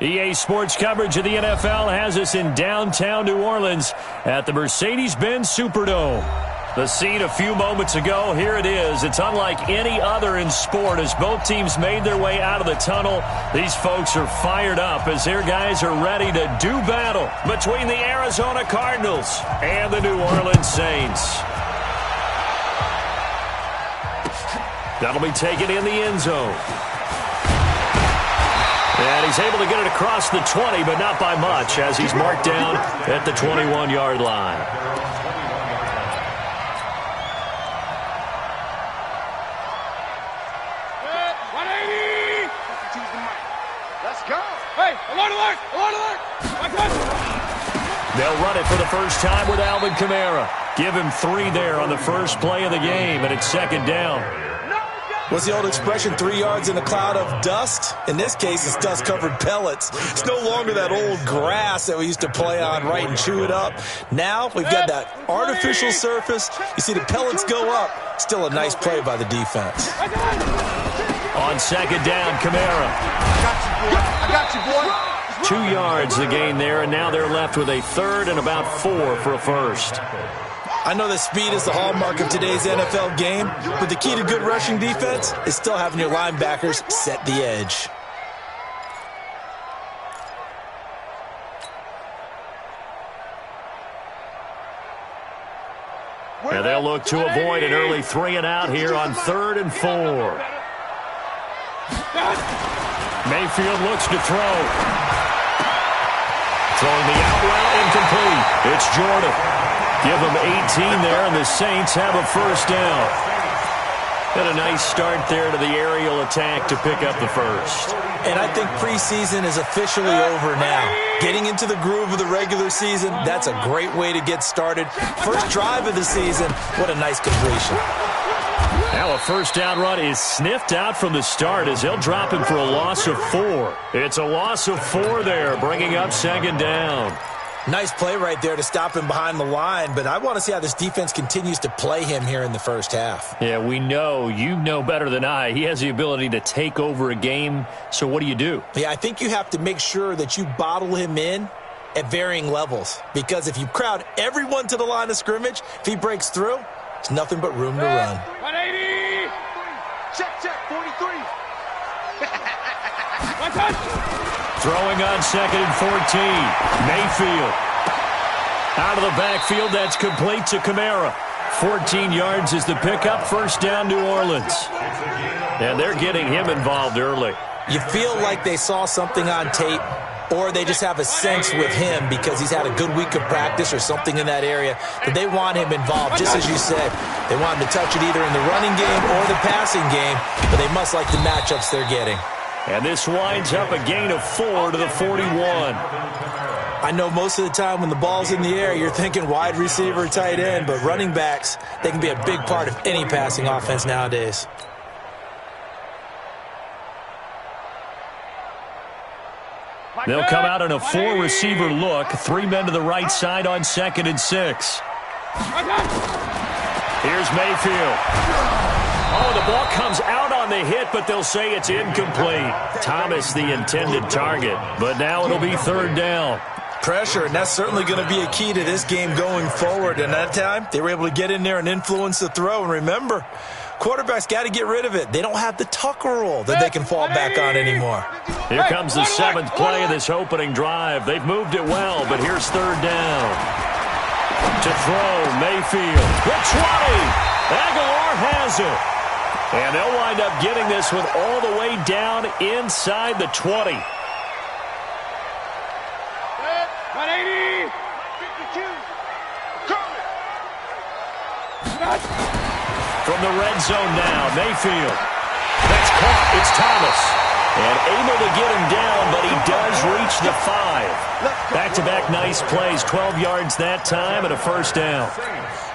EA Sports coverage of the NFL has us in downtown New Orleans at the Mercedes-Benz Superdome. The scene a few moments ago, here it is. It's unlike any other in sport as both teams made their way out of the tunnel. These folks are fired up as their guys are ready to do battle between the Arizona Cardinals and the New Orleans Saints. That'll be taken in the end zone. And he's able to get it across the 20, but not by much as he's marked down at the 21-yard line. Let's go. Hey, alert, alert, alert, alert. They'll run it for the first time with Alvin Kamara. Give him 3 there on the first play of the game, and it's second down. What's the old expression, 3 yards in a cloud of dust? In this case, it's dust-covered pellets. It's no longer that old grass that we used to play on, right, and chew it up. Now we've got that artificial surface. You see the pellets go up. Still a nice play by the defense. On second down, Kamara. I got you, boy. 2 yards the gain there, and now they're left with a third and about 4 for a first. I know that speed is the hallmark of today's NFL game, but the key to good rushing defense is still having your linebackers set the edge. And they'll look to avoid an early 3 and out here on 3rd and 4. Mayfield looks to throw. Throwing the out route incomplete. It's Jordan. Give them 18 there, and the Saints have a first down. And a nice start there to the aerial attack to pick up the first. And I think preseason is officially over now. Getting into the groove of the regular season, that's a great way to get started. First drive of the season, what a nice completion. Now a first down run is sniffed out from the start as they'll drop him for a loss of 4. It's a loss of 4 there, bringing up second down. Nice play right there to stop him behind the line, but I want to see how this defense continues to play him here in the first half. Yeah, we know. You know better than I. He has the ability to take over a game, so what do? Yeah, I think you have to make sure that you bottle him in at varying levels, because if you crowd everyone to the line of scrimmage, if he breaks through, it's nothing but room to run. 180. Check, 43. One touch. Throwing on 2nd and 14. Mayfield. Out of the backfield, that's complete to Kamara. 14 yards is the pickup, first down New Orleans. And they're getting him involved early. You feel like they saw something on tape, or they just have a sense with him because he's had a good week of practice or something in that area that they want him involved, just as you said. They want him to touch it either in the running game or the passing game, but they must like the matchups they're getting. And this winds up a gain of 4 to the 41. I know most of the time when the ball's in the air, you're thinking wide receiver, tight end, but running backs, they can be a big part of any passing offense nowadays. They'll come out in a 4-receiver look. 3 men to the right side on 2nd and 6. Here's Mayfield. Oh, the ball comes out on the hit, but they'll say it's incomplete. Thomas, the intended target, but now it'll be 3rd down. Pressure, and that's certainly going to be a key to this game going forward. And that time, they were able to get in there and influence the throw. And remember, quarterbacks got to get rid of it. They don't have the tucker roll that they can fall back on anymore. Here comes the 7th play of this opening drive. They've moved it well, but here's 3rd down. To throw, Mayfield. The 20. Aguilar has it. And they'll wind up getting this one all the way down inside the 20. 180. 52. From the red zone now, Mayfield. That's caught. It's Thomas. And able to get him down, but he does reach the 5. Back-to-back nice plays, 12 yards that time and a first down.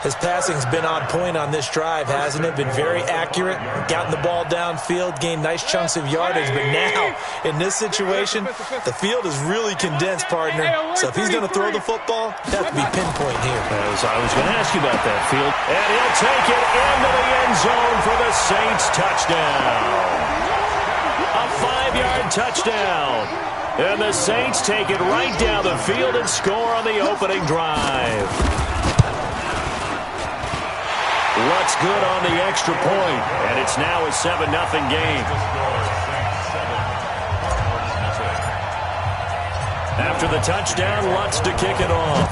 His passing's been on point on this drive, hasn't it? Been very accurate, gotten the ball downfield, gained nice chunks of yardage. But now, in this situation, the field is really condensed, partner. So if he's going to throw the football, that would be pinpoint here. I was going to ask you about that, Field. And he'll take it into the end zone for the Saints touchdown. A 5-yard touchdown. And the Saints take it right down the field and score on the opening drive. Lutz good on the extra point, and it's now a 7-0 game. After the touchdown, Lutz to kick it off.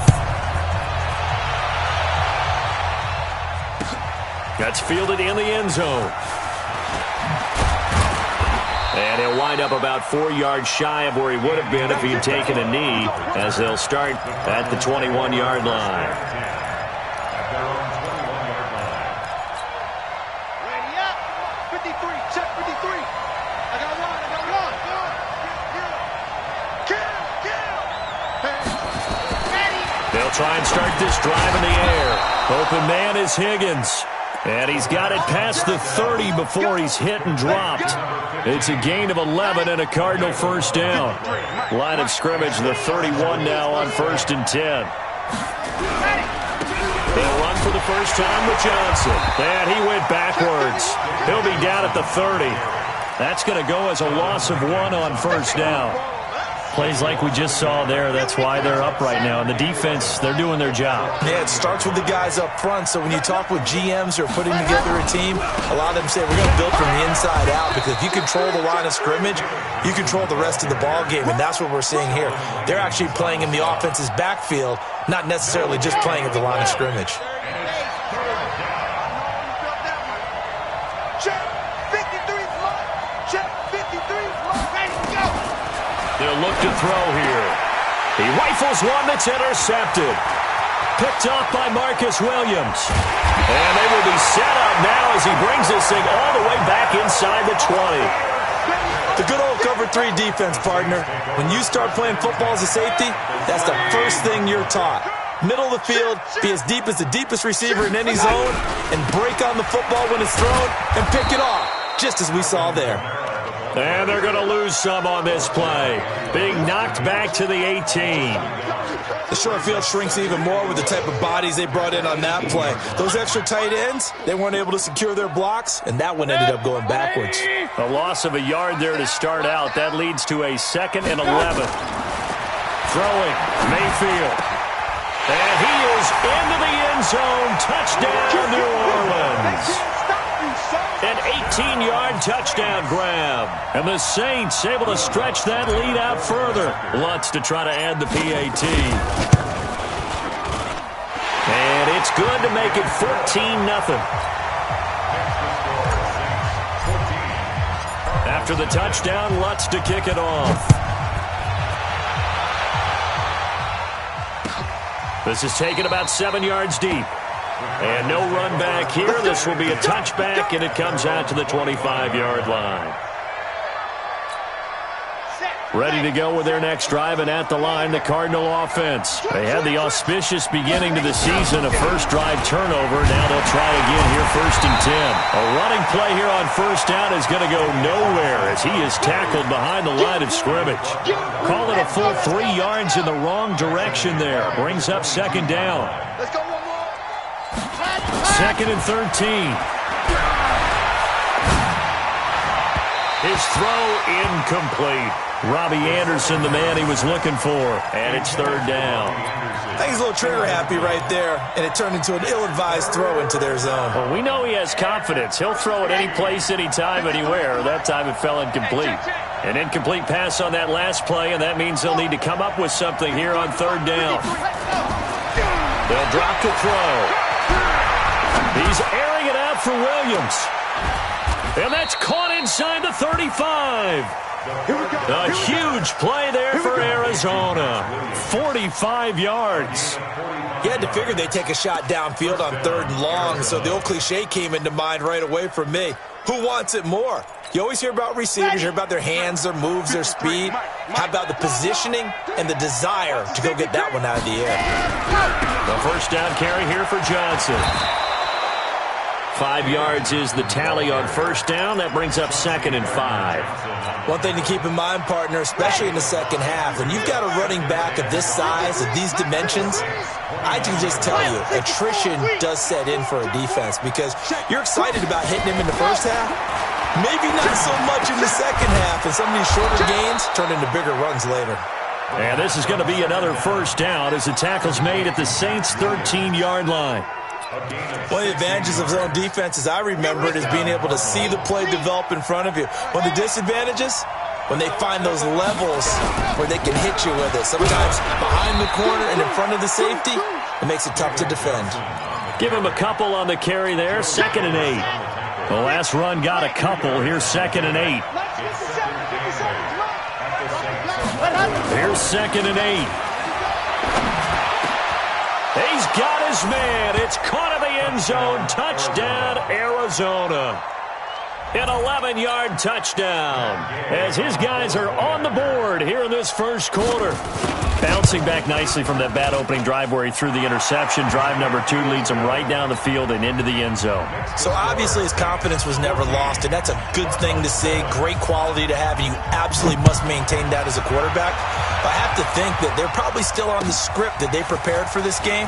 That's fielded in the end zone. And he'll wind up about 4 yards shy of where he would have been if he had taken a knee, as they'll start at the 21-yard line. Ready up. 53. Check 53. I got one. Kill. They'll try and start this drive in the air. Open man is Higgins. And he's got it past the 30 before he's hit and dropped. It's a gain of 11 and a Cardinal first down. Line of scrimmage, the 31 now on 1st and 10. They'll run for the first time with Johnson. And he went backwards. He'll be down at the 30. That's going to go as a loss of 1 on first down. Plays like we just saw there, that's why they're up right now. And the defense, they're doing their job. Yeah, it starts with the guys up front. So when you talk with GMs who are putting together a team, a lot of them say we're going to build from the inside out, because if you control the line of scrimmage, you control the rest of the ball game, and that's what we're seeing here. They're actually playing in the offense's backfield, not necessarily just playing at the line of scrimmage. They'll look to throw here. He rifles one that's intercepted. Picked off by Marcus Williams. And they will be set up now as he brings this thing all the way back inside the 20. The good old cover 3 defense, partner. When you start playing football as a safety, that's the first thing you're taught. Middle of the field, be as deep as the deepest receiver in any zone, and break on the football when it's thrown and pick it off, just as we saw there. And they're going to lose some on this play. Being knocked back to the 18. The short field shrinks even more with the type of bodies they brought in on that play. Those extra tight ends, they weren't able to secure their blocks, and that one ended up going backwards. A loss of a yard there to start out. That leads to a 2nd and 11. Throwing, Mayfield. And he is into the end zone. Touchdown, New Orleans. An 18-yard touchdown grab. And the Saints able to stretch that lead out further. Lutz to try to add the PAT. And it's good to make it 14-0. After the touchdown, Lutz to kick it off. This is taken about 7 yards deep. And no run back here. This will be a touchback, and it comes out to the 25-yard line. Ready to go with their next drive, and at the line, the Cardinal offense. They had the auspicious beginning to the season, a first drive turnover. Now they'll try again here, 1st and 10. A running play here on first down is going to go nowhere as he is tackled behind the line of scrimmage. Call it a full 3 yards in the wrong direction there. Brings up 2nd down. Let's go one more. 2nd and 13. His throw incomplete. Robbie Anderson, the man he was looking for, and it's 3rd down. I think he's a little trigger happy right there, and it turned into an ill-advised throw into their zone. Well, we know he has confidence. He'll throw it any place, anytime, anywhere. That time it fell incomplete. An incomplete pass on that last play, and that means they'll need to come up with something here on 3rd down. They'll drop to throw. He's airing it out for Williams. And that's caught inside the 35. A huge play there for Arizona. 45 yards. You had to figure they'd take a shot downfield on 3rd and long, so the old cliche came into mind right away for me. Who wants it more? You always hear about receivers, hear about their hands, their moves, their speed. How about the positioning and the desire to go get that one out of the air? The first down carry here for Johnson. 5 yards is the tally on first down. That brings up 2nd and 5. One thing to keep in mind, partner, especially in the second half, when you've got a running back of this size, of these dimensions, I can just tell you, attrition does set in for a defense because you're excited about hitting him in the first half, Maybe not so much in the second half, and some of these shorter gains turn into bigger runs later. And this is going to be another first down as the tackle's made at the Saints' 13-yard line. One of the advantages of zone defense, as I remember it, is being able to see the play develop in front of you. One of the disadvantages, when they find those levels where they can hit you with it. Sometimes behind the corner and in front of the safety, it makes it tough to defend. Give him a couple on the carry there, 2nd and 8. The last run got a couple. Here's 2nd and 8. Here's 2nd and 8. He's got his man. It's caught in the end zone. Touchdown, Arizona. An 11-yard touchdown as his guys are on the board here in this first quarter. Bouncing back nicely from that bad opening drive where he threw the interception. Drive number 2 leads him right down the field and into the end zone. So obviously his confidence was never lost, and that's a good thing to see. Great quality to have, and you absolutely must maintain that as a quarterback. But I have to think that they're probably still on the script that they prepared for this game.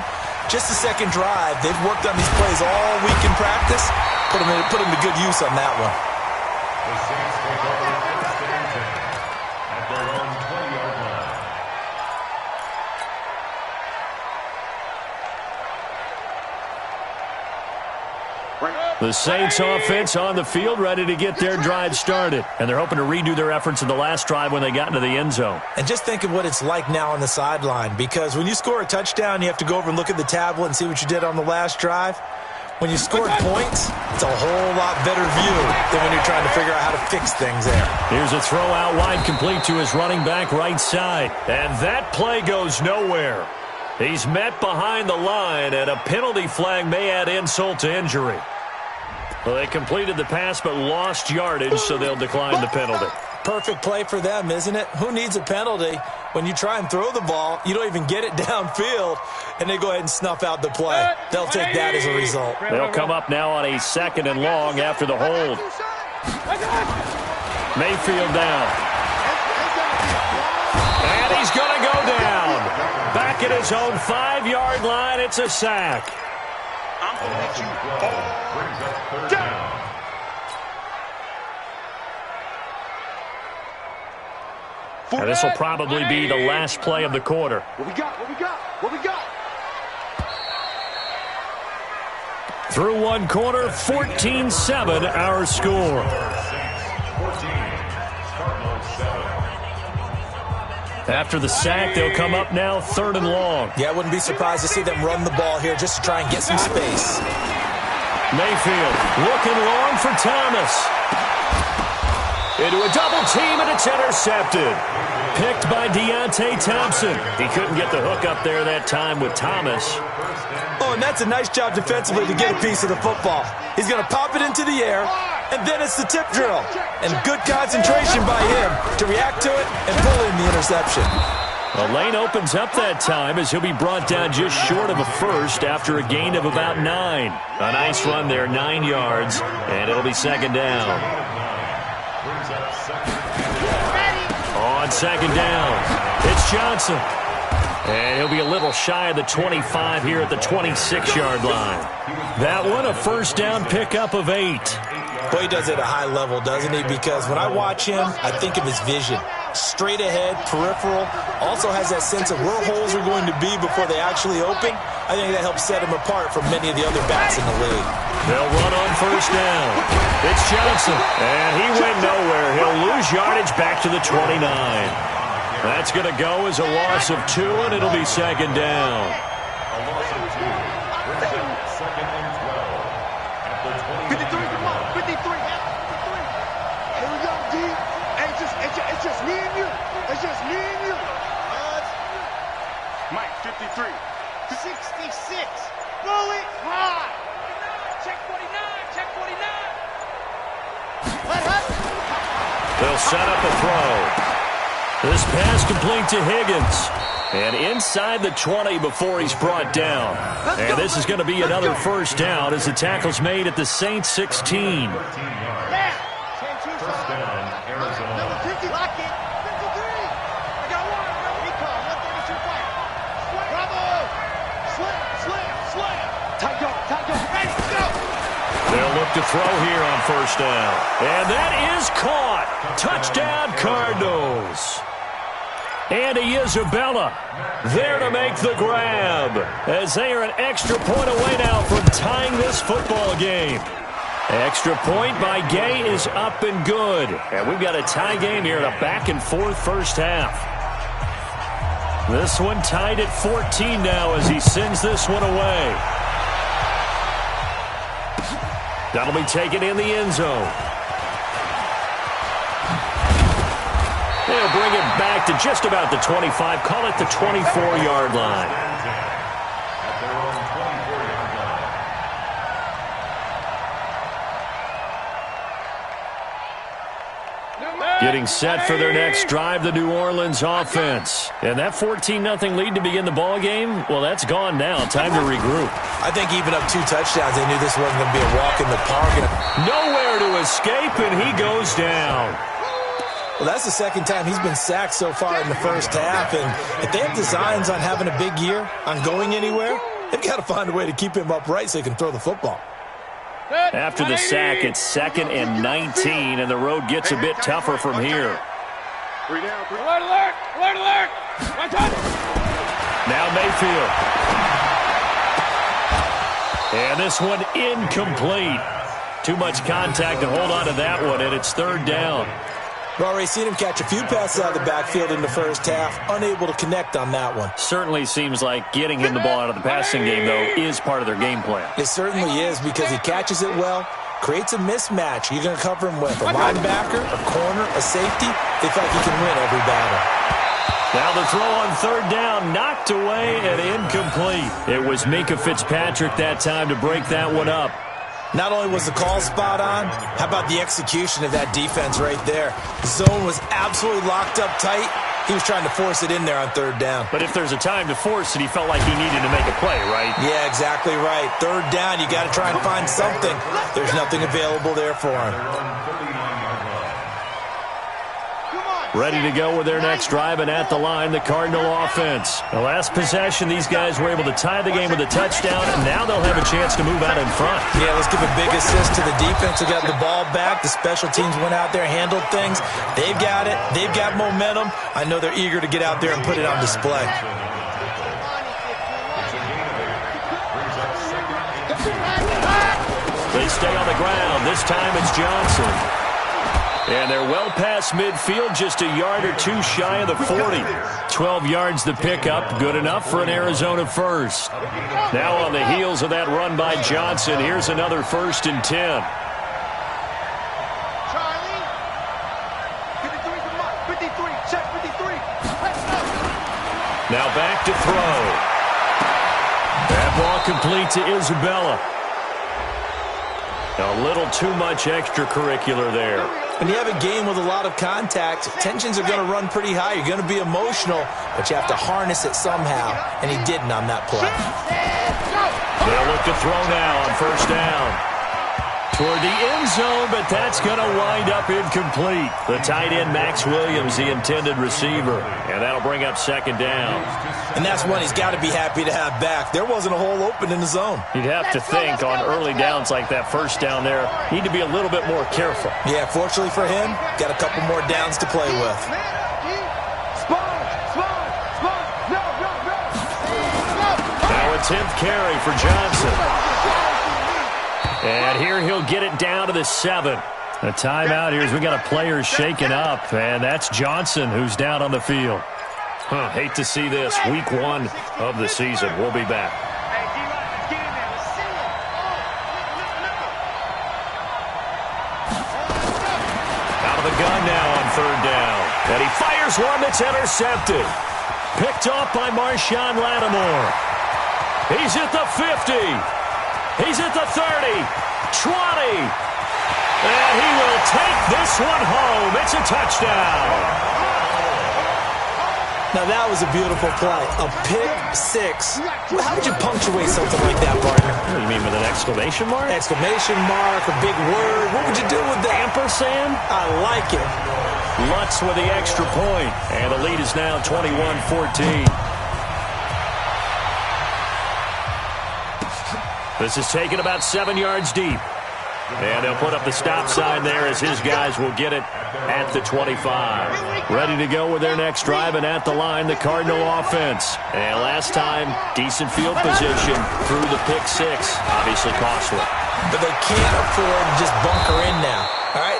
Just the second drive, they've worked on these plays all week in practice. Put them to good use on that one. The Saints take over the first and 10 at their own 20-yard line. The Saints offense on the field, ready to get their drive started. And they're hoping to redo their efforts in the last drive when they got into the end zone. And just think of what it's like now on the sideline, because when you score a touchdown, you have to go over and look at the tablet and see what you did on the last drive. When you scored points, it's a whole lot better view than when you're trying to figure out how to fix things there. Here's a throw out wide, complete to his running back right side. And that play goes nowhere. He's met behind the line, and a penalty flag may add insult to injury. Well, they completed the pass but lost yardage, so they'll decline the penalty. Perfect play for them, isn't it? Who needs a penalty when you try and throw the ball, you don't even get it downfield, and they go ahead and snuff out the play. They'll take that as a result. They'll come up now on a 2nd and long after the hold. Mayfield down. And he's going to go down. Back at his own 5-yard line, it's a sack. I'm going to hit you all down. And this will probably be the last play of the quarter. What we got? What we got? What we got? Through one quarter, 14-7 our score. After the sack, they'll come up now 3rd and long. Yeah, I wouldn't be surprised to see them run the ball here just to try and get some space. Mayfield looking long for Thomas. Into a double team, and it's intercepted. Picked by Deontay Thompson. He couldn't get the hook up there that time with Thomas. Oh, and that's a nice job defensively to get a piece of the football. He's going to pop it into the air, and then it's the tip drill. And good concentration by him to react to it and pull in the interception. The lane opens up that time as he'll be brought down just short of a first after a gain of about 9. A nice run there, 9 yards, and it'll be 2nd down. On 2nd down, it's Johnson. And he'll be a little shy of the 25 here at the 26-yard line. That one, a first down pickup of 8. Boy, he does it at a high level, doesn't he? Because when I watch him, I think of his vision. Straight ahead, peripheral, also has that sense of where holes are going to be before they actually open. I think that helps set him apart from many of the other backs in the league. They'll run on first down. It's Johnson, and he went nowhere. He'll lose yardage back to the 29. That's going to go as a loss of 2, and it'll be 2nd down. A loss of 2 brings up 2nd and 12 at the 53, come on, 53. Here we go, D. Hey, it's just me and you. It's just me and you. Mike, 53. 66. Bully high. Check 49. Check 49. They'll set up a throw. This pass complete to Higgins. And inside the 20 before he's brought down. And this is going to be another first down as the tackle's made at the Saints 16. First down, Arizona. Number 50, lock it. 53. I got one. Recon, 132 fight. Bravo. Slam. Tight go. Ready, go. They'll look to throw here on first down. And that is caught. Touchdown, Cardinals. Andy Isabella there to make the grab, as they are an extra point away now from tying this football game. Extra point by Gay is up and good. And we've got a tie game here in a back-and-forth first half. This one tied at 14 now as he sends this one away. That'll be taken in the end zone. They'll bring it back to just about the 25. Call it the 24-yard line. Getting set for their next drive, the New Orleans offense. And that 14-0 lead to begin the ball game, well, that's gone now. Time to regroup. I think even up 2 touchdowns, they knew this wasn't going to be a walk in the park. Nowhere to escape, and he goes down. Well, that's the second time he's been sacked so far in the first half. And if they have designs on having a big year, on going anywhere, they've got to find a way to keep him upright so he can throw the football. After the sack, it's 2nd and 19, and the road gets a bit tougher from here. Alert, alert! Alert, alert! Now Mayfield. And this one incomplete. Too much contact to hold on to that one, and it's 3rd down. We've already seen him catch a few passes out of the backfield in the first half, unable to connect on that one. Certainly seems like getting him the ball out of the passing game, though, is part of their game plan. It certainly is, because he catches it well, creates a mismatch. You're going to cover him with a linebacker, a corner, a safety. They feel like he can win every battle. Now the throw on 3rd down, knocked away and incomplete. It was Minkah Fitzpatrick that time to break that one up. Not only was the call spot on, how about the execution of that defense right there? The zone was absolutely locked up tight. He was trying to force it in there on 3rd down. But if there's a time to force it, he felt like he needed to make a play, right? Yeah, exactly right. 3rd down, you got to try and find something. There's nothing available there for him. Ready to go with their next drive, and at the line, the Cardinal offense. The last possession, these guys were able to tie the game with a touchdown, and now they'll have a chance to move out in front. Yeah, let's give a big assist to the defense who got the ball back. The special teams went out there, handled things. They've got it. They've got momentum. I know they're eager to get out there and put it on display. They stay on the ground. This time it's Johnson. And they're well past midfield, just a yard or 2 shy of the 40. 12 yards the pickup, good enough for an Arizona first. Now on the heels of that run by Johnson, here's another 1st and 10. Charlie. 53, check 53. Now back to throw. That ball complete to Isabella. A little too much extracurricular there. When you have a game with a lot of contact, tensions are going to run pretty high. You're going to be emotional, but you have to harness it somehow, and he didn't on that play. They'll look to throw now on 1st down. Toward the end zone, but that's going to wind up incomplete. The tight end, Max Williams, the intended receiver, and that'll bring up 2nd down. And that's one he's got to be happy to have back. There wasn't a hole open in the zone. You'd have to think on early downs like that 1st down there, need to be a little bit more careful. Yeah, fortunately for him, got a couple more downs to play with. Now a 10th carry for Johnson. And here he'll get it down to the 7. A timeout here as we got a player shaken up, and that's Johnson who's down on the field. Hate to see this. Week 1 of the season. We'll be back. Out of the gun now on 3rd down. And he fires one that's intercepted. Picked off by Marshawn Lattimore. He's at the 50. He's at the 30, 20, and he will take this one home. It's a touchdown. Now, that was a beautiful play. A pick 6. How would you punctuate something like that, partner? What do you mean, with an exclamation mark? Exclamation mark, a big word. What would you do with that? Ampersand? I like it. Lutz with the extra point, and the lead is now 21-14. This is taken about 7 yards deep. And they'll put up the stop sign there as his guys will get it at the 25. Ready to go with their next drive, and at the line, the Cardinal offense. And last time, decent field position through the pick six. Obviously costly. But they can't afford to just bunker in now. All right,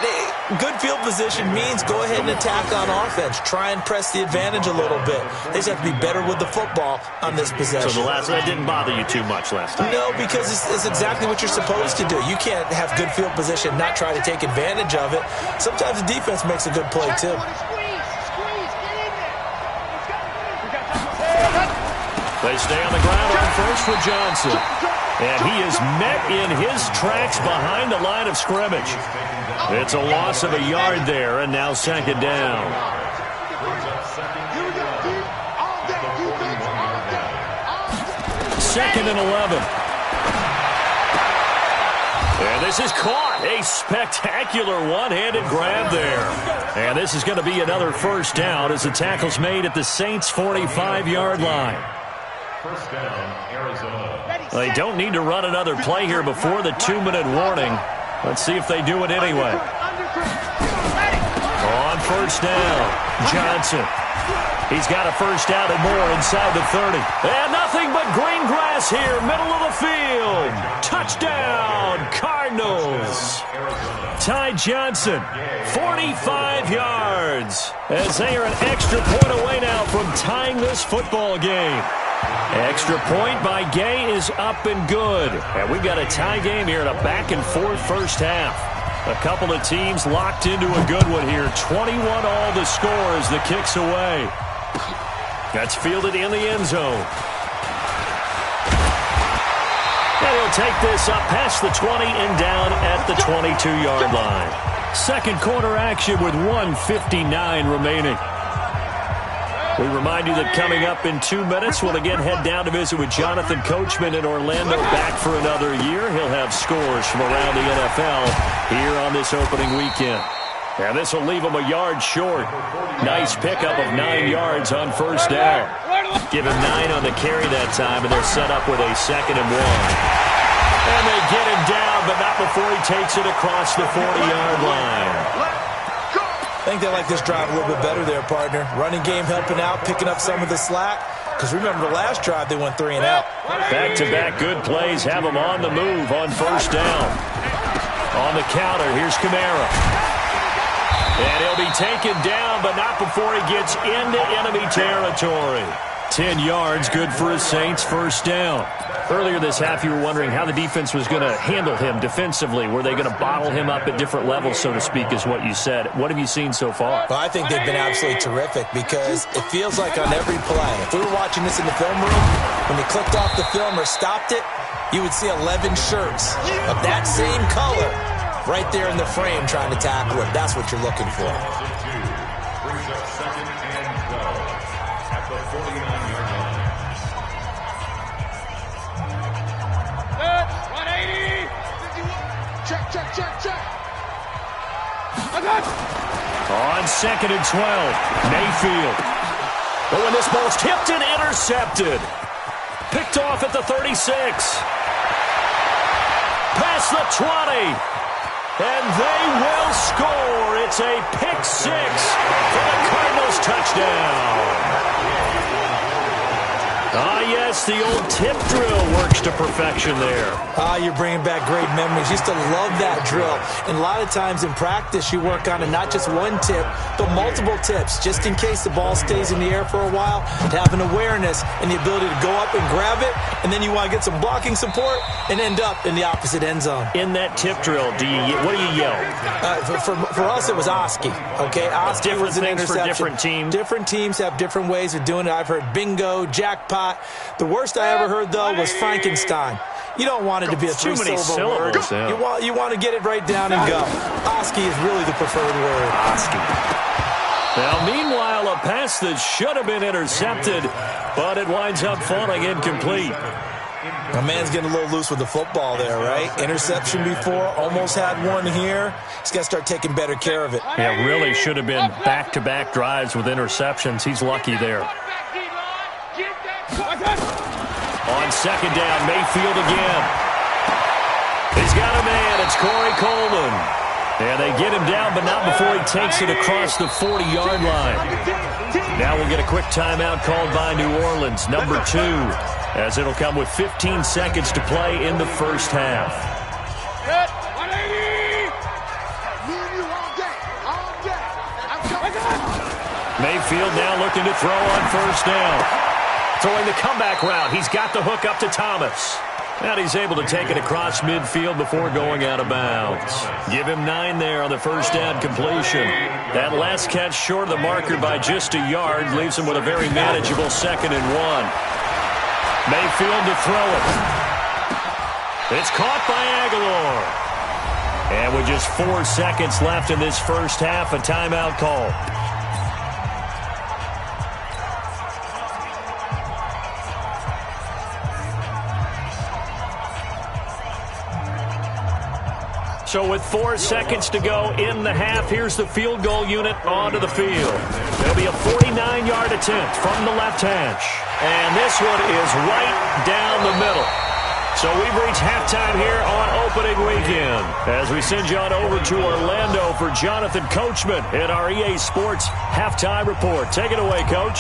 good field position means go ahead and attack on offense. Try and press the advantage a little bit. They just have to be better with the football on this possession. So that didn't bother you too much last time? No, because it's exactly what you're supposed to do. You can't have good field position, not try to take advantage of it. Sometimes the defense makes a good play, too. They stay on the ground on first for Johnson. And he is met in his tracks behind the line of scrimmage. It's a loss of a yard there, and now second down. Second and 11. And this is caught. A spectacular one-handed grab there. And this is going to be another first down as the tackle's made at the Saints' 45-yard line. First down, Arizona. They don't need to run another play here before the 2-minute warning. Let's see if they do it anyway. On first down, Johnson. He's got a first down and more inside the 30. And nothing but green grass here, middle of the field. Touchdown, Cardinals. Ty Johnson, 45 yards, as they are an extra point away now from tying this football game. Extra point by Gay is up and good. And we've got a tie game here in a back-and-forth first half. A couple of teams locked into a good one here. 21 all the score as the kick's away. That's fielded in the end zone. And he'll take this up past the 20 and down at the 22-yard line. Second quarter action with 1:59 remaining. We remind you that coming up in 2 minutes, we'll again head down to visit with Jonathan Coachman in Orlando, back for another year. He'll have scores from around the NFL here on this opening weekend. And this will leave him a yard short. Nice pickup of 9 yards on first down. Give him 9 on the carry that time, and they're set up with a 2nd and 1. And they get him down, but not before he takes it across the 40-yard line. I think they like this drive a little bit better there, partner. Running game helping out, picking up some of the slack. Because remember, the last drive they went 3 and out. Back-to-back good plays have them on the move on first down. On the counter, here's Kamara. And he'll be taken down, but not before he gets into enemy territory. 10 yards, good for his Saints first down. Earlier this half, you were wondering how the defense was going to handle him defensively. Were they going to bottle him up at different levels, so to speak, is what you said. What have you seen so far? Well, I think they've been absolutely terrific because it feels like on every play, if we were watching this in the film room, when they clicked off the film or stopped it, you would see 11 shirts of that same color right there in the frame trying to tackle it. That's what you're looking for. Brings up 2nd and 12 at the 49-yard line. 180. Check. On 2nd and 12, Mayfield. But when this ball's tipped and intercepted. Picked off at the 36. Past the 20. And they will score. It's a pick 6 for the Cardinals touchdown. Ah, yes, the old tip drill works to perfection there. You're bringing back great memories. Used to love that drill. And a lot of times in practice, you work on it, not just one tip, but multiple tips, just in case the ball stays in the air for a while, to have an awareness and the ability to go up and grab it, and then you want to get some blocking support and end up in the opposite end zone. In that tip drill, what do you yell? For us, it was Oski. Okay, Oski was an interception. For different teams. Different teams have different ways of doing it. I've heard bingo, jackpot. The worst I ever heard, though, was Frankenstein. You don't want it to be a three-syllable word. Yeah. You want to get it right down and go. Oski is really the preferred word. Oski. Now, meanwhile, a pass that should have been intercepted, but it winds up falling incomplete. My man's getting a little loose with the football there, right? Interception before, almost had one here. He's got to start taking better care of it. Yeah, really should have been back-to-back drives with interceptions. He's lucky there. On second down, Mayfield again. He's got a man. It's Corey Coleman. And they get him down, but not before he takes it across the 40-yard line. Now we'll get a quick timeout called by New Orleans, number 2, as it'll come with 15 seconds to play in the first half. Mayfield now looking to throw on first down. Throwing the comeback route. He's got the hook up to Thomas. And he's able to take it across midfield before going out of bounds. Give him 9 there on the first down completion. That last catch short of the marker by just a yard leaves him with a very manageable 2nd and 1. Mayfield to throw it. It's caught by Aguilar. And with just 4 seconds left in this first half, a timeout call. So with 4 seconds to go in the half, here's the field goal unit onto the field. It'll be a 49-yard attempt from the left hash. And this one is right down the middle. So we've reached halftime here on opening weekend as we send you on over to Orlando for Jonathan Coachman in our EA Sports Halftime Report. Take it away, Coach.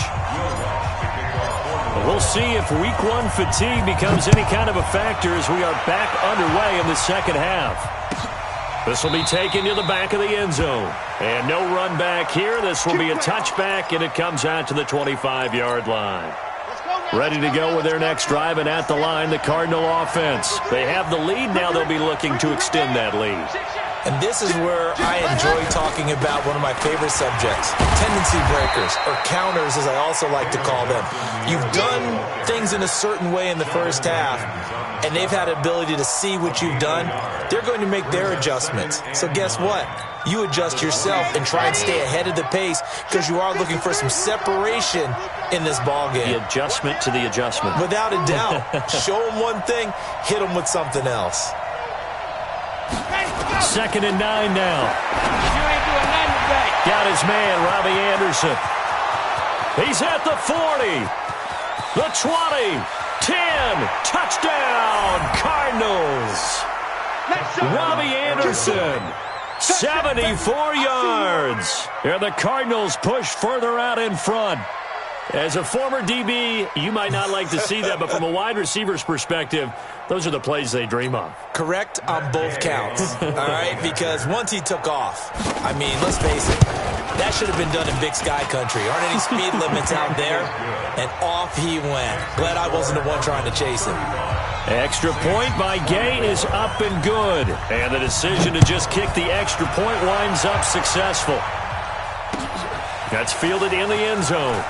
We'll see if Week 1 fatigue becomes any kind of a factor as we are back underway in the second half. This will be taken to the back of the end zone. And no run back here. This will be a touchback, and it comes out to the 25-yard line. Ready to go with their next drive, and at the line, the Cardinal offense. They have the lead. Now they'll be looking to extend that lead. And this is where I enjoy talking about one of my favorite subjects, tendency breakers, or counters as I also like to call them. You've done things in a certain way in the first half, and they've had the ability to see what you've done. They're going to make their adjustments. So guess what? You adjust yourself and try and stay ahead of the pace because you are looking for some separation in this ballgame. The adjustment to the adjustment. Without a doubt. Show them one thing, hit them with something else. 2nd and 9 now. You ain't doing nothing today. Got his man, Robbie Anderson. He's at the 40, the 20, 10, touchdown, Cardinals. Robbie Anderson, 74 yards. And the Cardinals push further out in front. As a former DB, you might not like to see that, but from a wide receiver's perspective, those are the plays they dream of. Correct on both counts, all right? Because once he took off, I mean, let's face it, that should have been done in Big Sky Country. Aren't any speed limits out there? And off he went. Glad I wasn't the one trying to chase him. Extra point by Gay is up and good. And the decision to just kick the extra point winds up successful. That's fielded in the end zone.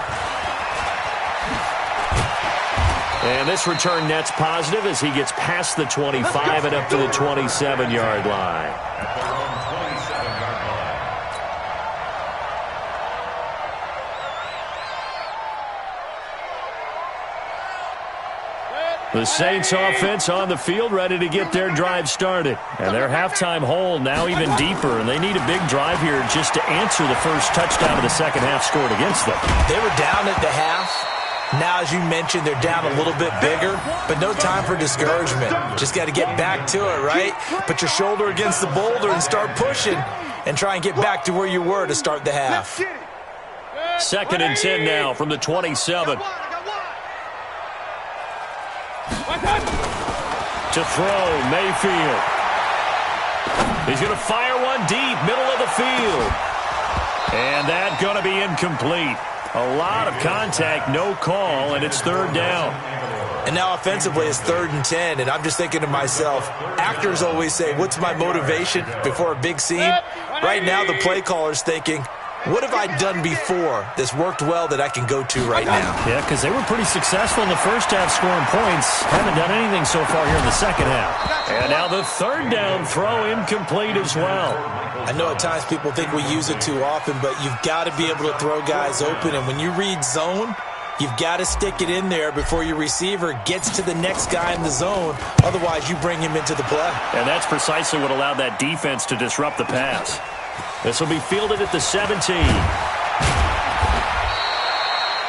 And this return net's positive as he gets past the 25 and up to the 27-yard line. The Saints offense on the field ready to get their drive started. And their halftime hole now even deeper, and they need a big drive here just to answer the first touchdown of the second half scored against them. They were down at the half. Now, as you mentioned, they're down a little bit bigger, but no time for discouragement. Just got to get back to it, right? Put your shoulder against the boulder and start pushing and try and get back to where you were to start the half. 2nd and 10 now from the 27. To throw, Mayfield. He's going to fire one deep, middle of the field. And that's going to be incomplete. A lot of contact, no call, and it's 3rd down. And now offensively it's 3rd and 10, and I'm just thinking to myself, actors always say, what's my motivation before a big scene? Right now the play caller's thinking, what have I done before that's worked well that I can go to right now? Yeah, because they were pretty successful in the first half scoring points. Haven't done anything so far here in the second half. And now the 3rd down throw incomplete as well. I know at times people think we use it too often, but you've got to be able to throw guys open. And when you read zone, you've got to stick it in there before your receiver gets to the next guy in the zone. Otherwise, you bring him into the play. And that's precisely what allowed that defense to disrupt the pass. This will be fielded at the 17.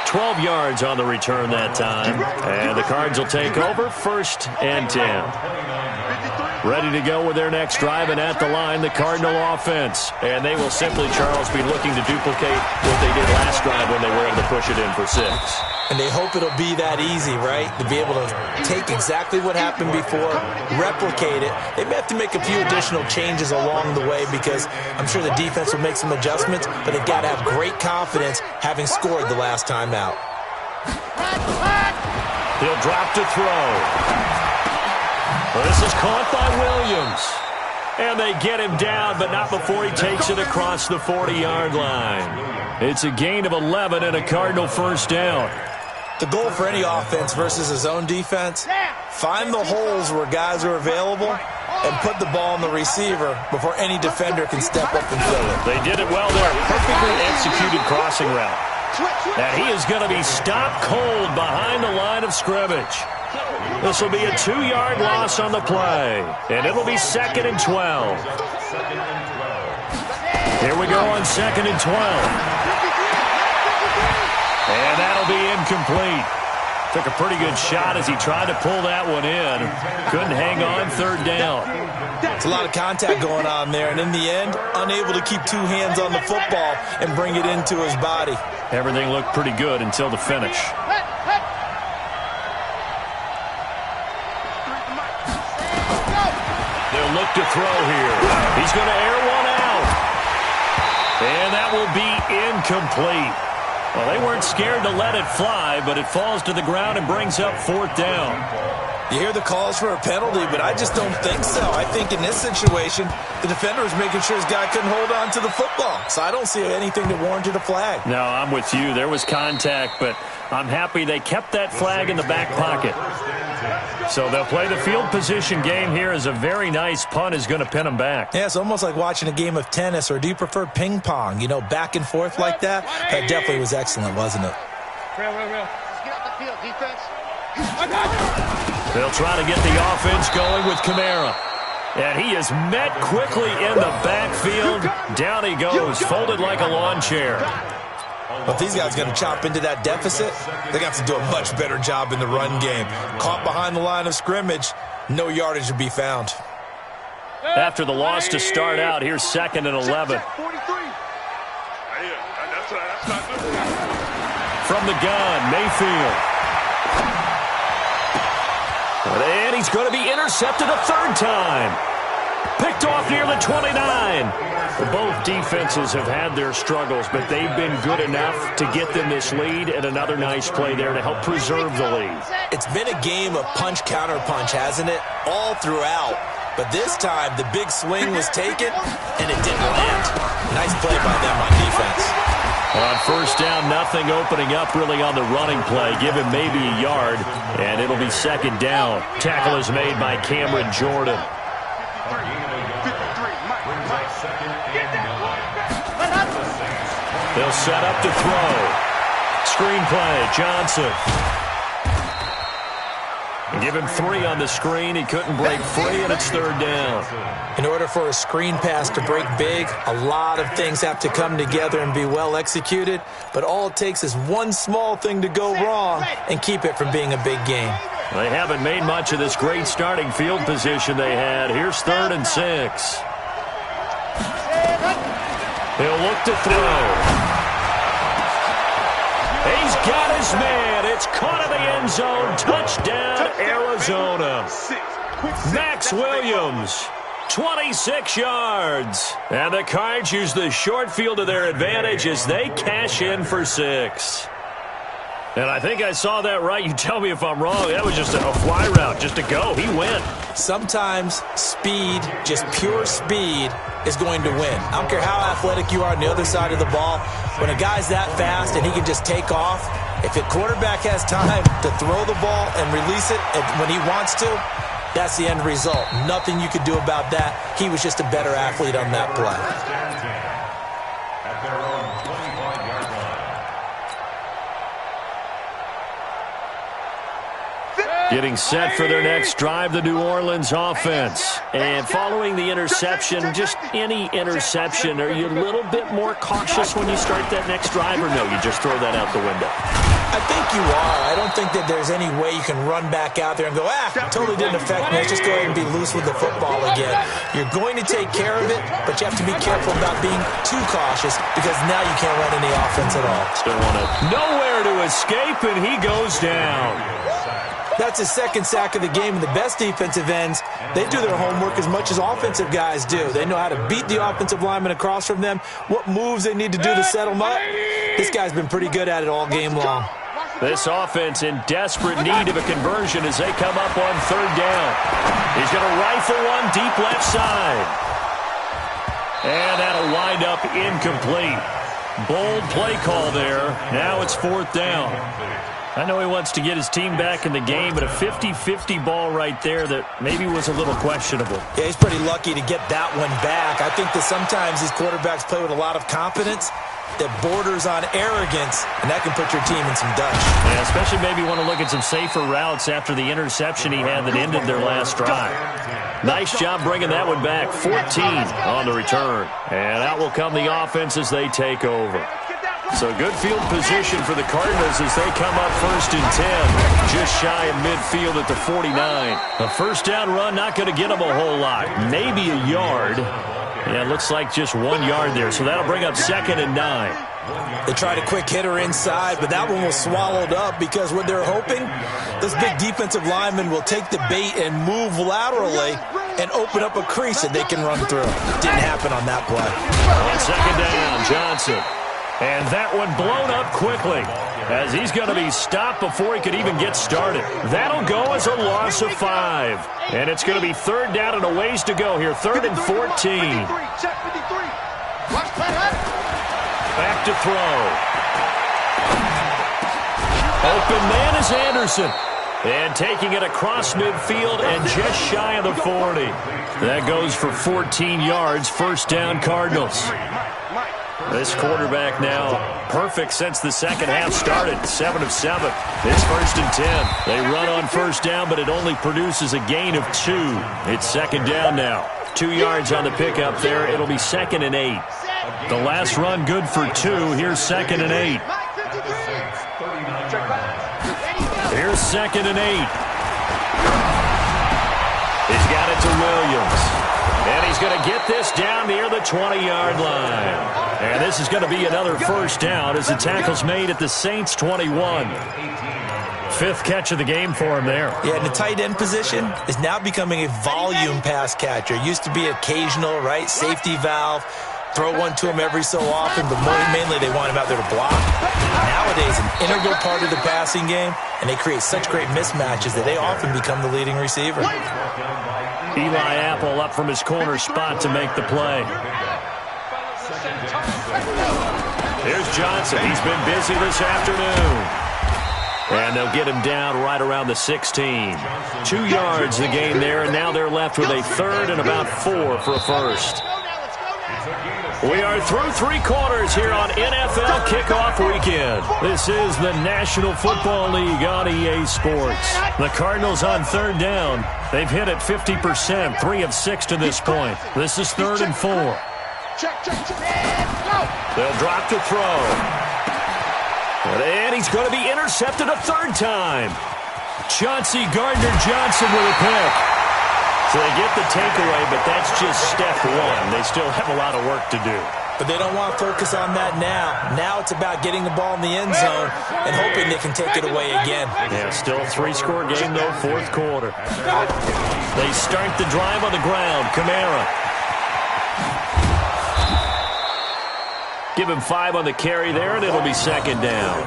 12 yards on the return that time. And the Cards will take over 1st and 10. Ready to go with their next drive, and at the line, the Cardinal offense. And they will simply, Charles, be looking to duplicate what they did last drive when they were able to push it in for 6. And they hope it'll be that easy, right? To be able to take exactly what happened before, replicate it. They may have to make a few additional changes along the way because I'm sure the defense will make some adjustments, but they've got to have great confidence having scored the last time out. He'll drop to throw. This is caught by Williams. And they get him down, but not before he takes it across the 40-yard line. It's a gain of 11 and a Cardinal first down. The goal for any offense versus his own defense, find the holes where guys are available and put the ball on the receiver before any defender can step up and fill it. They did it well there. Perfectly executed crossing route. And he is going to be stopped cold behind the line of scrimmage. This will be a 2-yard loss on the play. And it'll be 2nd and 12. Here we go on 2nd and 12. And that'll be incomplete. Took a pretty good shot as he tried to pull that one in. Couldn't hang on 3rd down. It's a lot of contact going on there, and in the end, unable to keep 2 hands on the football and bring it into his body. Everything looked pretty good until the finish. They'll look to throw here. He's going to air one out. And that will be incomplete. Well, they weren't scared to let it fly, but it falls to the ground and brings up 4th down. You hear the calls for a penalty, but I just don't think so. I think in this situation, the defender was making sure his guy couldn't hold on to the football. So I don't see anything that warranted a flag. No, I'm with you. There was contact, but I'm happy they kept that flag in the back pocket. So they'll play the field position game here as a very nice punt is going to pin them back. Yeah, it's almost like watching a game of tennis, or do you prefer ping pong? You know, back and forth like that? That definitely was excellent, wasn't it? Real. Let's get off the field, defense. They'll try to get the offense going with Kamara. And he is met quickly in the backfield. Down he goes, folded like a lawn chair. Well, if these guys are going to chop into that deficit, they're going to have to do a much better job in the run game. Caught behind the line of scrimmage, no yardage to be found. After the loss to start out, here's 2nd and 11. From the gun, Mayfield. And he's going to be intercepted a 3rd time. Picked off near the 29. Well, both defenses have had their struggles, but they've been good enough to get them this lead, and another nice play there to help preserve the lead. It's been a game of punch-counter-punch, hasn't it? All throughout. But this time, the big swing was taken, and it didn't land. Nice play by them on defense. On 1st down, nothing opening up really on the running play. Give him maybe a yard, and it'll be 2nd down. Tackle is made by Cameron Jordan. They'll set up to throw. Screenplay, Johnson. Give him 3 on the screen. He couldn't break free, and it's 3rd down. In order for a screen pass to break big, a lot of things have to come together and be well executed, but all it takes is one small thing to go wrong and keep it from being a big game. They haven't made much of this great starting field position they had. Here's 3rd and 6. He'll look to throw. He's got his man. It's caught in the end zone. Touchdown, Arizona. Max Williams, 26 yards. And the Cards use the short field to their advantage as they cash in for 6. And I think I saw that right. You tell me if I'm wrong. That was just a fly route, just to go. He went. Sometimes speed, just pure speed, is going to win. I don't care how athletic you are on the other side of the ball. When a guy's that fast and he can just take off, if a quarterback has time to throw the ball and release it when he wants to, that's the end result. Nothing you could do about that. He was just a better athlete on that play. Getting set for their next drive, the New Orleans offense. And following the interception, just any interception, are you a little bit more cautious when you start that next drive, or no, you just throw that out the window? I think you are. I don't think that there's any way you can run back out there and go, totally didn't affect me. Let's just go ahead and be loose with the football again. You're going to take care of it, but you have to be careful about being too cautious because now you can't run any offense at all. Still want it. Nowhere to escape, and he goes down. That's his second sack of the game, and the best defensive ends, they do their homework as much as offensive guys do. They know how to beat the offensive lineman across from them, what moves they need to do to set them up. This guy's been pretty good at it all game long. This offense in desperate need of a conversion as they come up on third down. He's going to rifle one deep left side. And that'll wind up incomplete. Bold play call there. Now it's fourth down. I know he wants to get his team back in the game, but a 50-50 ball right there that maybe was a little questionable. Yeah, he's pretty lucky to get that one back. I think that sometimes these quarterbacks play with a lot of confidence that borders on arrogance, and that can put your team in some dutch. Yeah, especially maybe want to look at some safer routes after the interception he had that ended their last drive. Nice job bringing that one back. 14 on the return. And out will come the offense as they take over. So good field position for the Cardinals as they come up first and 10. Just shy of midfield at the 49. A first down run, not going to get them a whole lot. Maybe a yard. Yeah, it looks like just 1 yard there. So that'll bring up second and 9. They tried a quick hitter inside, but that one was swallowed up because what they're hoping, this big defensive lineman will take the bait and move laterally and open up a crease that they can run through. Didn't happen on that play. On second down, Johnson. And that one blown up quickly as he's going to be stopped before he could even get started. That'll go as a loss of 5. And it's going to be third down and a ways to go here. Third and 14. Back to throw. Open man is Anderson. And taking it across midfield and just shy of the 40. That goes for 14 yards. First down, Cardinals. This quarterback now perfect since the second half started. 7 of 7. It's first and 10. They run on first down, but it only produces a gain of 2. It's second down now. 2 yards on the pickup there. It'll be second and 8. The last run good for 2. Here's second and 8. Here's second and 8. He's got it to Williams. And he's going to get this down near the 20-yard line. And this is going to be another first down as the tackle's made at the Saints' 21. 5th catch of the game for him there. Yeah, and the tight end position is now becoming a volume pass catcher. Used to be occasional, right, safety valve. Throw one to him every so often, but mainly they want him out there to block. Nowadays, an integral part of the passing game, and they create such great mismatches that they often become the leading receiver. Eli Apple up from his corner spot to make the play. Here's Johnson. He's been busy this afternoon. And they'll get him down right around the 16. 2 yards the gain there, and now they're left with a third and about 4 for a first. We are through 3 quarters here on NFL Kickoff Weekend. This is the National Football League on EA Sports. The Cardinals on third down. They've hit it 50%, 3 of 6 to this point. This is third and 4. They'll drop to throw. And he's going to be intercepted a third time. Chauncey Gardner-Johnson with a pick. So they get the takeaway, but that's just step 1. They still have a lot of work to do. But they don't want to focus on that now. Now it's about getting the ball in the end zone and hoping they can take it away again. Yeah, still a 3-score game, though, 4th quarter. They start the drive on the ground. Kamara. Give him 5 on the carry there, and it'll be second down.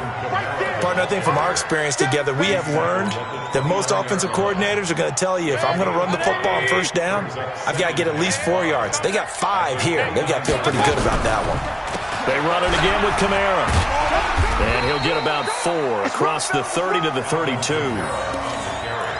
Partner, I think from our experience together, we have learned that most offensive coordinators are going to tell you, if I'm going to run the football on first down, I've got to get at least 4 yards. They got 5 here. They've got to feel pretty good about that one. They run it again with Kamara. And he'll get about 4 across the 30 to the 32.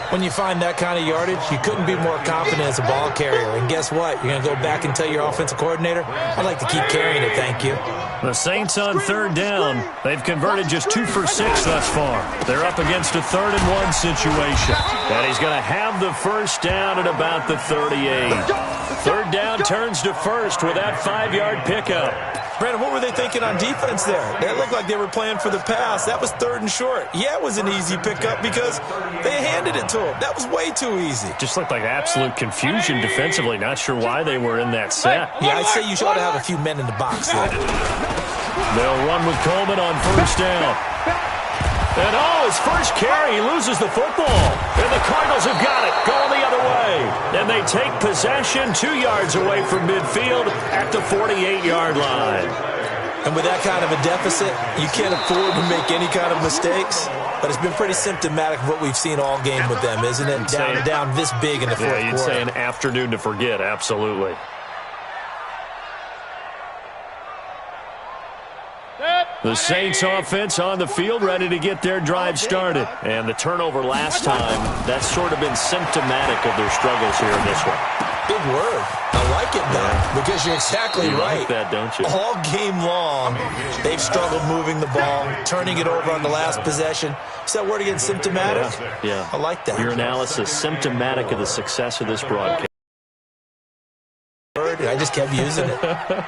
When you find that kind of yardage, you couldn't be more confident as a ball carrier. And guess what? You're going to go back and tell your offensive coordinator, I'd like to keep carrying it, thank you. The Saints on third down. They've converted just 2 for 6 thus far. They're up against a 3rd-and-1 situation. And he's going to have the first down at about the 38. Third down turns to first with that 5-yard pickup. Brandon, what were they thinking on defense there? They looked like they were playing for the pass. That was 3rd and short. Yeah, it was an easy pickup because they handed it to him. That was way too easy. Just looked like absolute confusion defensively. Not sure why they were in that set. Yeah, I'd say you ought to have a few men in the box there. They'll run with Coleman on first down. And his first carry, he loses the football. And the Cardinals have got it, going the other way. And they take possession 2 yards away from midfield at the 48-yard line. And with that kind of a deficit, you can't afford to make any kind of mistakes. But it's been pretty symptomatic of what we've seen all game with them, isn't it? Down this big in the fourth quarter. Yeah, you'd say an afternoon to forget, absolutely. The Saints offense on the field, ready to get their drive started. And the turnover last time, that's sort of been symptomatic of their struggles here in this one. Big word. I like it, though, because you're exactly right. You like that, don't you? All game long, they've struggled moving the ball, turning it over on the last possession. Is that word again, symptomatic? Yeah. I like that. Your analysis, symptomatic of the success of this broadcast. I just kept using it.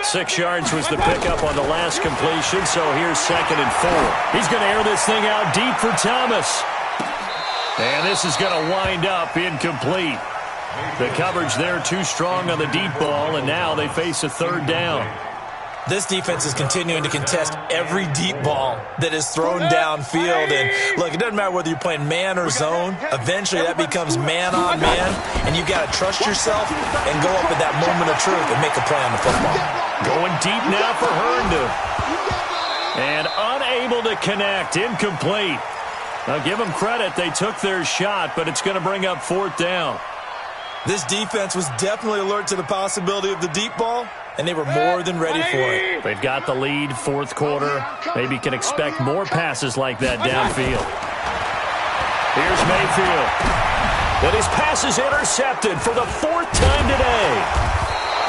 6 yards was the pickup on the last completion, so here's 2nd and 4. He's going to air this thing out deep for Thomas. And this is going to wind up incomplete. The coverage there too strong on the deep ball, and now they face a 3rd down. This defense is continuing to contest every deep ball that is thrown downfield. And, look, it doesn't matter whether you're playing man or zone. Eventually, that becomes man-on-man, and you've got to trust yourself and go up at that moment of truth and make a play on the football. Going deep now for Herndon. And unable to connect. Incomplete. Now, give them credit. They took their shot, but it's going to bring up 4th down. This defense was definitely alert to the possibility of the deep ball, and they were more than ready for it. They've got the lead, 4th quarter. Maybe can expect more passes like that downfield. Here's Mayfield. And his pass is intercepted for the 4th time today.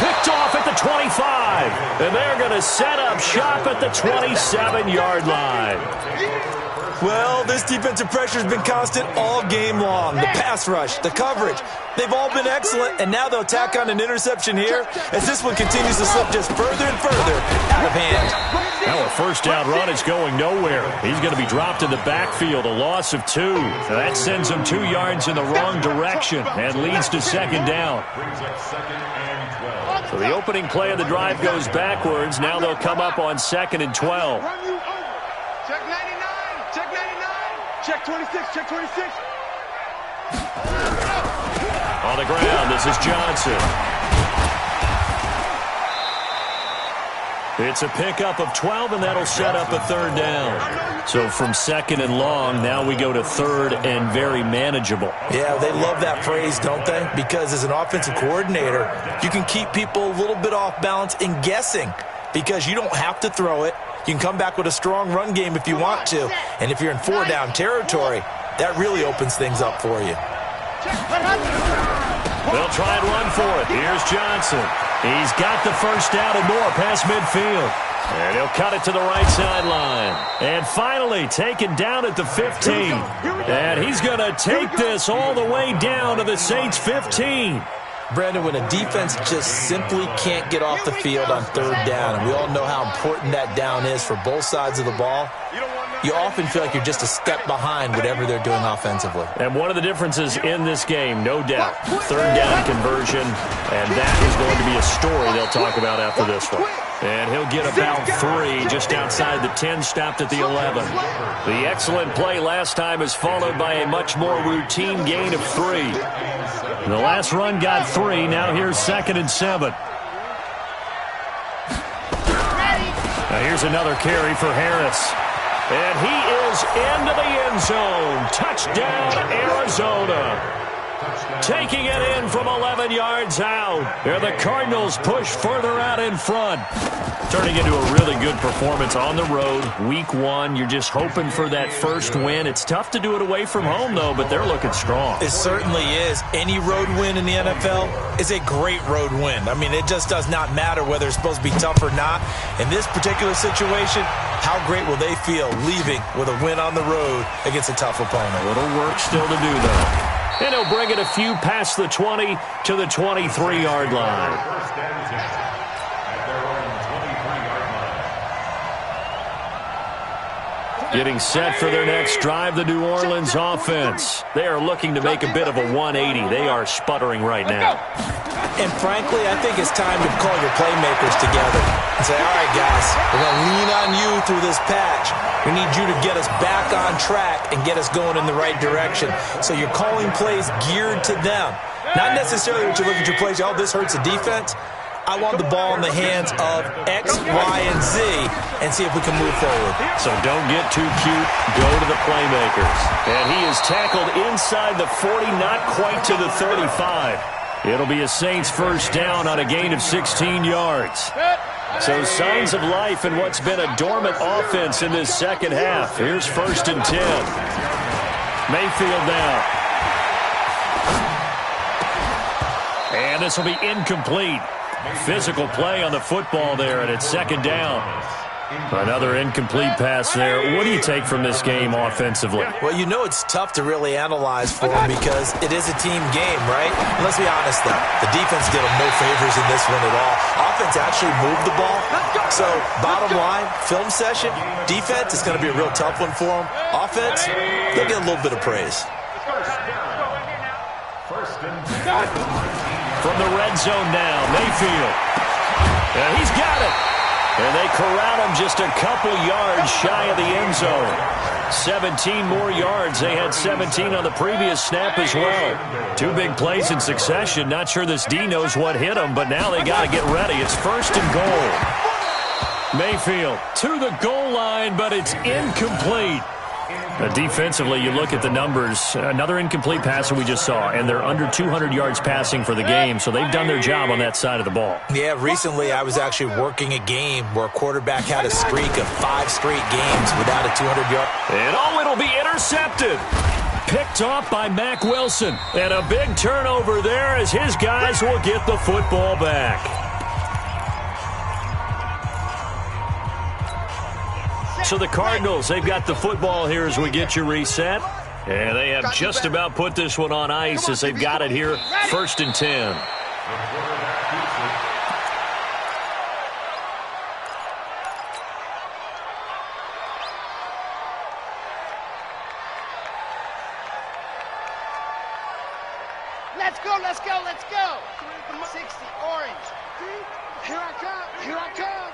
Picked off at the 25. And they're going to set up shop at the 27-yard line. Well, this defensive pressure has been constant all game long. The pass rush, the coverage, they've all been excellent, and now they'll tack on an interception here as this one continues to slip just further and further out of hand. Now a first down run is going nowhere. He's going to be dropped in the backfield, a loss of 2. Now that sends him 2 yards in the wrong direction and leads to 2nd down. So the opening play of the drive goes backwards. Now they'll come up on 2nd and 12. Check 99. Check 99. Check 26. Check 26. On the ground, this is Johnson. It's a pickup of 12, and that'll set up a 3rd down. So from 2nd and long, now we go to 3rd and very manageable. Yeah, they love that phrase, don't they? Because as an offensive coordinator, you can keep people a little bit off balance in guessing because you don't have to throw it. You can come back with a strong run game if you want to. And if you're in 4-down territory, that really opens things up for you. They'll try and run for it. Here's Johnson. He's got the first down and more past midfield. And he'll cut it to the right sideline. And finally taken down at the 15. And he's going to take this all the way down to the Saints' 15. Brandon, when a defense just simply can't get off the field on 3rd down, and we all know how important that down is for both sides of the ball, you often feel like you're just a step behind whatever they're doing offensively. And one of the differences in this game, no doubt, 3rd down conversion, and that is going to be a story they'll talk about after this one. And he'll get about 3 just outside the 10, stopped at the 11. The excellent play last time is followed by a much more routine gain of 3. The last run got 3. Now here's 2nd and 7. Now here's another carry for Harris. And he is into the end zone. Touchdown, Arizona. Taking it in from 11 yards out. Here the Cardinals push further out in front. Turning into a really good performance on the road. Week 1, you're just hoping for that first win. It's tough to do it away from home, though, but they're looking strong. It certainly is. Any road win in the NFL is a great road win. I mean, it just does not matter whether it's supposed to be tough or not. In this particular situation, how great will they feel leaving with a win on the road against a tough opponent? A little work still to do, though. And he'll bring it a few past the 20 to the 23-yard line. Getting set for their next drive, the New Orleans offense. They are looking to make a bit of a 180. They are sputtering right now. And frankly, I think it's time to call your playmakers together and say, all right, guys, we're going to lean on you through this patch. We need you to get us back on track and get us going in the right direction. So you're calling plays geared to them. Not necessarily what you look at your plays, oh, this hurts the defense. I want the ball in the hands of X, Y, and Z and see if we can move forward. So don't get too cute. Go to the playmakers. And he is tackled inside the 40, not quite to the 35. It'll be a Saints first down on a gain of 16 yards. So signs of life in what's been a dormant offense in this second half. Here's 1st and 10. Mayfield now. And this will be incomplete. Physical play on the football there, and it's 2nd down. Another incomplete pass there. What do you take from this game offensively? Well, you know it's tough to really analyze for them because it is a team game, right? And let's be honest, though. The defense did them no favors in this one at all. Offense actually moved the ball. So, bottom line, film session, defense is going to be a real tough one for them. Offense, they'll get a little bit of praise. From the red zone now, Mayfield. And he's got it. And they corral him just a couple yards shy of the end zone. 17 more yards. They had 17 on the previous snap as well. 2 big plays in succession. Not sure this D knows what hit him, but now they got to get ready. It's 1st and goal. Mayfield to the goal line, but it's incomplete. Defensively, you look at the numbers. Another incomplete passer we just saw, and they're under 200 yards passing for the game, so they've done their job on that side of the ball. Yeah, recently I was actually working a game where a quarterback had a streak of 5 straight games without a 200-yard. And it'll be intercepted. Picked off by Mack Wilson. And a big turnover there as his guys will get the football back. So the Cardinals, they've got the football here as we get you reset. And they have just about put this one on ice as they've got it here, 1st and 10. Let's go, let's go, let's go. 60, orange. Here I come, here I come.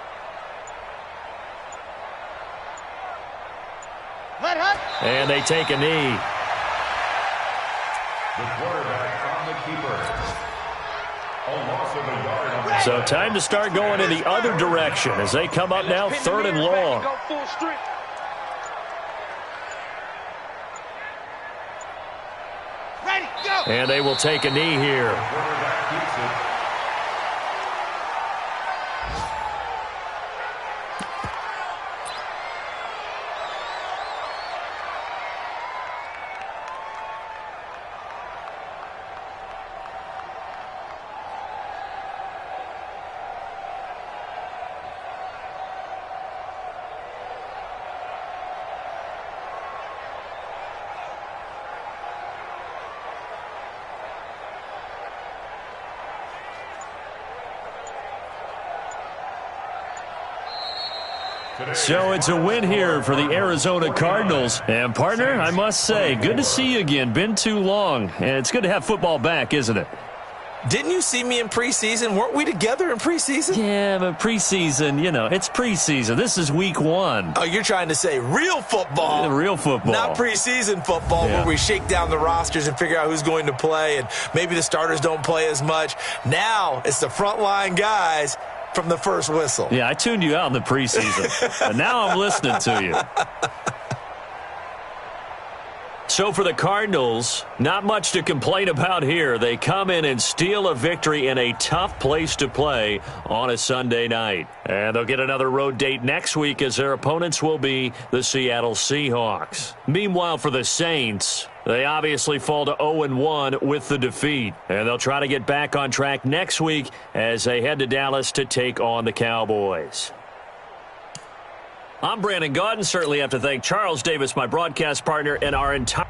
And they take a knee. The quarterback on the keeper. A loss of a yard. So time to start going in the other direction as they come up now 3rd and long. Ready, go. And they will take a knee here. The quarterback keeps it. So it's a win here for the Arizona Cardinals. And, partner, I must say, good to see you again. Been too long. And it's good to have football back, isn't it? Didn't you see me in preseason? Weren't we together in preseason? Yeah, but preseason, you know, it's preseason. This is week 1. Oh, you're trying to say real football. Yeah, real football. Not preseason football where we shake down the rosters and figure out who's going to play, and maybe the starters don't play as much. Now it's the frontline guys from the first whistle. Yeah, I tuned you out in the preseason. And now I'm listening to you. So for the Cardinals, not much to complain about here. They come in and steal a victory in a tough place to play on a Sunday night. And they'll get another road date next week as their opponents will be the Seattle Seahawks. Meanwhile, for the Saints, they obviously fall to 0-1 with the defeat. And they'll try to get back on track next week as they head to Dallas to take on the Cowboys. I'm Brandon Gaudin. Certainly have to thank Charles Davis, my broadcast partner, and our entire